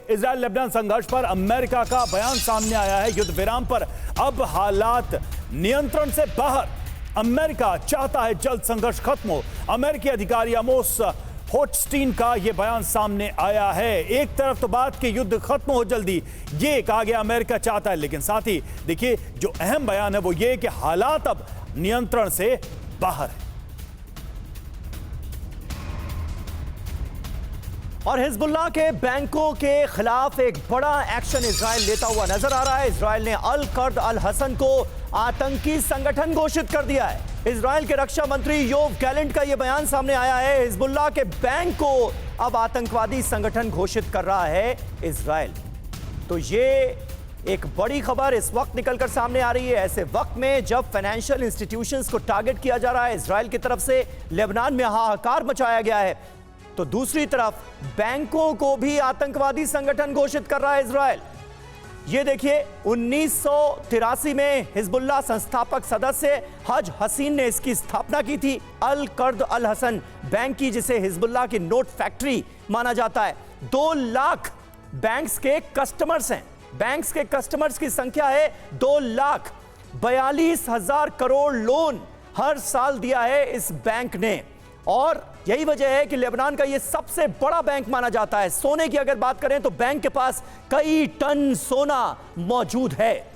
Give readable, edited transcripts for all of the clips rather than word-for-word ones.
Israel Lebanon संघर्ष पर America का बयान सामने आया है। युद्ध विराम पर अब हालात नियंत्रण से बाहर। अमेरिका चाहता है जल्द संघर्ष खत्म हो। अमेरिकी अधिकारी आमोस होचस्टीन का यह बयान सामने आया है। एक तरफ तो बात कि युद्ध खत्म हो जल्दी, ये कहा गया अमेरिका चाहता है, लेकिन साथ ही देखिए जो अहम बयान है वो ये कि हालात अब नियंत्रण से बाहर है। और हिजबुल्लाह के बैंकों के खिलाफ एक बड़ा एक्शन इजराइल लेता हुआ नजर आ रहा है। इजराइल ने अल कर्द अल हसन को आतंकी संगठन घोषित कर दिया है। इजराइल के रक्षा मंत्री योव गैलेंट का यह बयान सामने आया है। हिजबुल्लाह के बैंक को अब आतंकवादी संगठन घोषित कर रहा है इजराइल। तो ये एक बड़ी खबर इस वक्त निकलकर सामने आ रही है, ऐसे वक्त में जब फाइनेंशियल इंस्टीट्यूशंस को टारगेट किया जा रहा है इजराइल की तरफ से, लेबनान में हाहाकार मचाया गया है, तो दूसरी तरफ बैंकों को भी आतंकवादी संगठन घोषित कर रहा है इजराइल। ये देखिए 1983 में हिजबुल्लाह संस्थापक सदस्य हज हसीन ने इसकी स्थापना की थी, अल कर्द अल हसन बैंक की, जिसे हिजबुल्लाह की नोट फैक्ट्री माना जाता है। 2 लाख बैंक्स के कस्टमर्स हैं। बैंक्स के कस्टमर्स की संख्या है 2,42,000 करोड़ लोन हर साल दिया है इस बैंक ने। और यही वजह है कि लेबनान का यह सबसे बड़ा बैंक माना जाता है। सोने की अगर बात करें तो बैंक के पास कई टन सोना मौजूद है।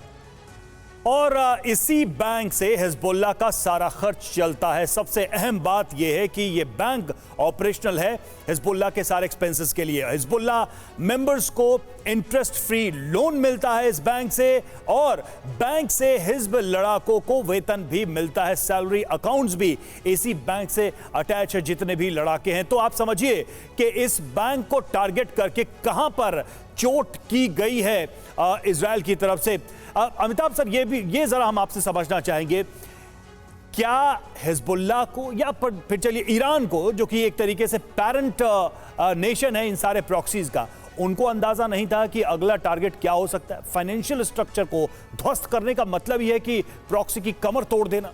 और इसी बैंक से हिजबुल्लाह का सारा खर्च चलता है। सबसे अहम बात यह है कि यह बैंक ऑपरेशनल है हिजबुल्लाह के सारे एक्सपेंसेस के लिए। हिजबुल्लाह मेंबर्स को इंटरेस्ट फ्री लोन मिलता है इस बैंक से, और बैंक से हिजब लड़ाकों को वेतन भी मिलता है। सैलरी अकाउंट्स भी इसी बैंक से अटैच है जितने भी लड़ाके हैं। तो आप समझिए कि इस बैंक को टारगेट करके कहां पर चोट की गई है इजराइल की तरफ से। अमिताभ सर, ये जरा हम आपसे समझना चाहेंगे, क्या हिजबुल्लाह को या फिर चलिए ईरान को, जो कि एक तरीके से पेरेंट नेशन है इन सारे प्रॉक्सीज का, उनको अंदाजा नहीं था कि अगला टारगेट क्या हो सकता है? फाइनेंशियल स्ट्रक्चर को ध्वस्त करने का मतलब यह है कि प्रॉक्सी की कमर तोड़ देना।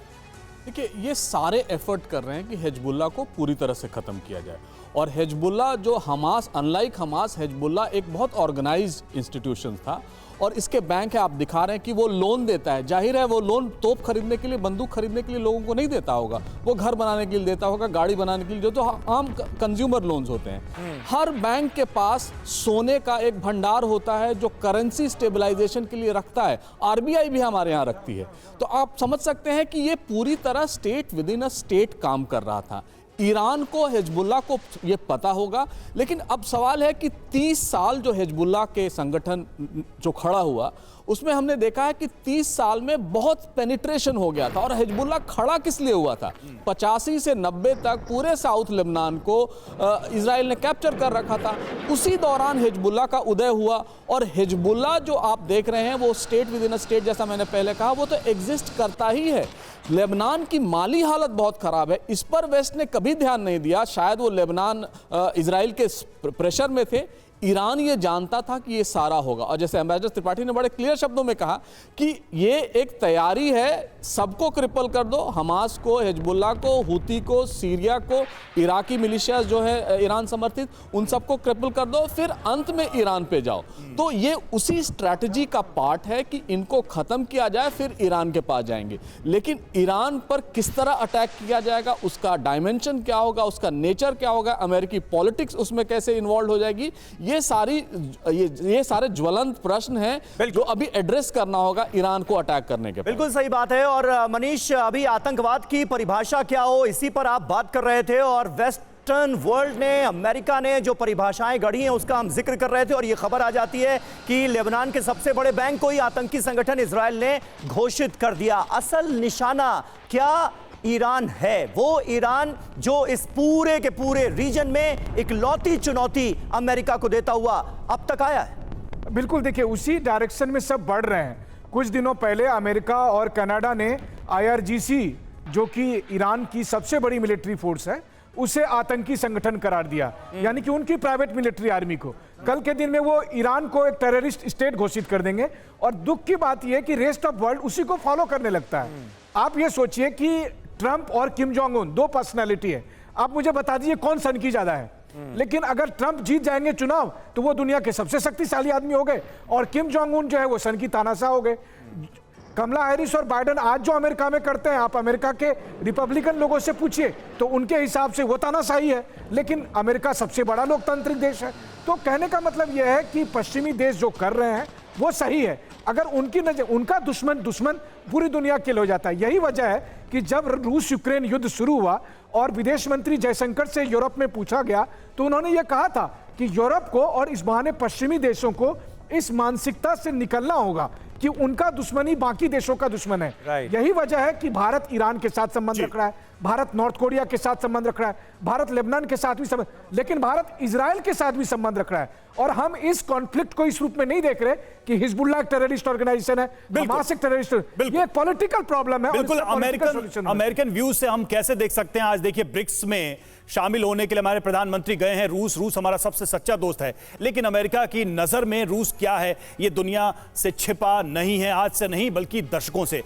देखिए, ये सारे एफर्ट कर रहे हैं कि हिजबुल्लाह को पूरी तरह से ख़त्म किया जाए। और हिजबुल्लाह जो हमास, अनलाइक हमास, हिजबुल्लाह एक बहुत ऑर्गेनाइज्ड इंस्टीट्यूशन था, और इसके बैंक है, आप दिखा रहे हैं कि वो लोन देता है। जाहिर है वो लोन तोप खरीदने के लिए, बंदूक खरीदने के लिए लोगों को नहीं देता होगा, वो घर बनाने के लिए देता होगा, गाड़ी बनाने के लिए, जो तो आम कंज्यूमर लोन्स होते हैं। हर बैंक के पास सोने का एक भंडार होता है जो करेंसी स्टेबलाइजेशन के लिए रखता है। आरबीआई भी हमारे यहाँ रखती है। तो आप समझ सकते हैं कि ये पूरी तरह state with in a state काम कर रहा था। ईरान को, हिजबुल्लाह को ये पता होगा, लेकिन अब सवाल है कि 30 साल जो हिजबुल्लाह के संगठन जो खड़ा हुआ, उसमें हमने देखा है कि 30 साल में बहुत पेनिट्रेशन हो गया था। और हिजबुल्लाह खड़ा किस लिए हुआ था? 85 से 90 तक पूरे साउथ लेबनान को इजराइल ने कैप्चर कर रखा था। उसी दौरान हिजबुल्लाह का उदय हुआ, और हिजबुल्लाह जो आप देख रहे हैं वो state with in a state, जैसा मैंने पहले कहा, वो तो एग्जिस्ट करता ही है। लेबनान की माली हालत बहुत ख़राब है, इस पर वेस्ट ने कभी ध्यान नहीं दिया। शायद वो लेबनान इजराइल के प्रेशर में थे। ईरान ये जानता था कि ये सारा होगा, और जैसे एम्बेसडर त्रिपाठी ने बड़े क्लियर शब्दों में कहा कि ये एक तैयारी है, सबको क्रिपल कर दो, हमास को, हिजबुल्लाह को, हुती को, सीरिया को, इराकी मिलिशियाज जो है ईरान समर्थित, उन सबको क्रिपल कर दो, फिर अंत में ईरान पे जाओ। तो ये उसी स्ट्रैटेजी का पार्ट है कि इनको ख़त्म किया जाए, फिर ईरान के पास जाएंगे। लेकिन ईरान पर किस तरह अटैक किया जाएगा, उसका डायमेंशन क्या होगा, उसका नेचर क्या होगा, अमेरिकी पॉलिटिक्स उसमें कैसे इन्वॉल्व हो जाएगी, ये सारे ज्वलंत प्रश्न हैं जो अभी एड्रेस करना होगा ईरान को अटैक करने के। बिल्कुल सही बात है। और मनीष, अभी आतंकवाद की परिभाषा क्या हो, इसी पर आप बात कर रहे थे, और वेस्टर्न वर्ल्ड ने, अमेरिका ने जो परिभाषाएं गढ़ी हैं उसका हम जिक्र कर रहे थे, और ये खबर आ जाती है कि लेबनान के सबसे बड़े बैंक को ही आतंकी संगठन इजराइल ने घोषित कर दिया। असल निशाना क्या ईरान है? वो ईरान जो इस पूरे के पूरे रीजन में इकलौती चुनौती अमेरिका को देता हुआ अब तक आया है। बिल्कुल, देखिए उसी डायरेक्शन में सब बढ़ रहे हैं। कुछ दिनों पहले अमेरिका और कनाडा ने IRGC, जो कि ईरान की सबसे बड़ी मिलिट्री फोर्स है, उसे आतंकी संगठन करार दिया, यानी कि उनकी प्राइवेट मिलिट्री आर्मी को। कल के दिन में वो ईरान को एक टेररिस्ट स्टेट घोषित कर देंगे, और दुख की बात यह है कि रेस्ट ऑफ वर्ल्ड उसी को फॉलो करने लगता है। आप ये सोचिए कि ट्रंप और किम जोंग उन 2 पर्सनालिटी है। आप मुझे बता दीजिए कौन सन की ज्यादा है? लेकिन अगर ट्रंप जीत जाएंगे चुनाव तो वो दुनिया के सबसे शक्तिशाली आदमी हो गए और किम जोंग उन जो है वो सन की तानाशाह हो गए। कमला हैरिस और बाइडेन आज जो अमेरिका में करते हैं, आप अमेरिका के रिपब्लिकन लोगों से पूछिए तो उनके हिसाब से वो तानाशाही है, लेकिन अमेरिका सबसे बड़ा लोकतांत्रिक देश है। तो कहने का मतलब यह है कि पश्चिमी देश जो कर रहे हैं वो सही है। अगर उनकी नजर, उनका दुश्मन पूरी दुनिया के लिए हो जाता है। यही वजह है कि जब रूस यूक्रेन युद्ध शुरू हुआ और विदेश मंत्री जयशंकर से यूरोप में पूछा गया तो उन्होंने ये कहा था कि यूरोप को और इस बहाने पश्चिमी देशों को इस मानसिकता से निकलना होगा कि उनका दुश्मन ही बाकी देशों का दुश्मन है। यही वजह है कि भारत ईरान के साथ संबंध रख रहा है, भारत नॉर्थ कोरिया के साथ संबंध रख रहा है, भारत लेबनान के साथ भी संबंध, लेकिन भारत इजराइल के साथ भी संबंध रख रहा है। और हम इस कॉन्फ्लिक्ट को इस रूप में नहीं देख रहे कि हिजबुल्लाह एक टेररिस्ट ऑर्गेनाइजेशन है, हमास एक टेररिस्ट, ये एक पॉलिटिकल प्रॉब्लम है। बिल्कुल अमेरिकन व्यू से हम कैसे देख सकते हैं? आज देखिए ब्रिक्स में शामिल होने के लिए हमारे प्रधानमंत्री गए हैं रूस हमारा सबसे सच्चा दोस्त है, लेकिन अमेरिका की नजर में रूस क्या है ये दुनिया से छिपा नहीं है, आज से नहीं बल्कि दशकों से।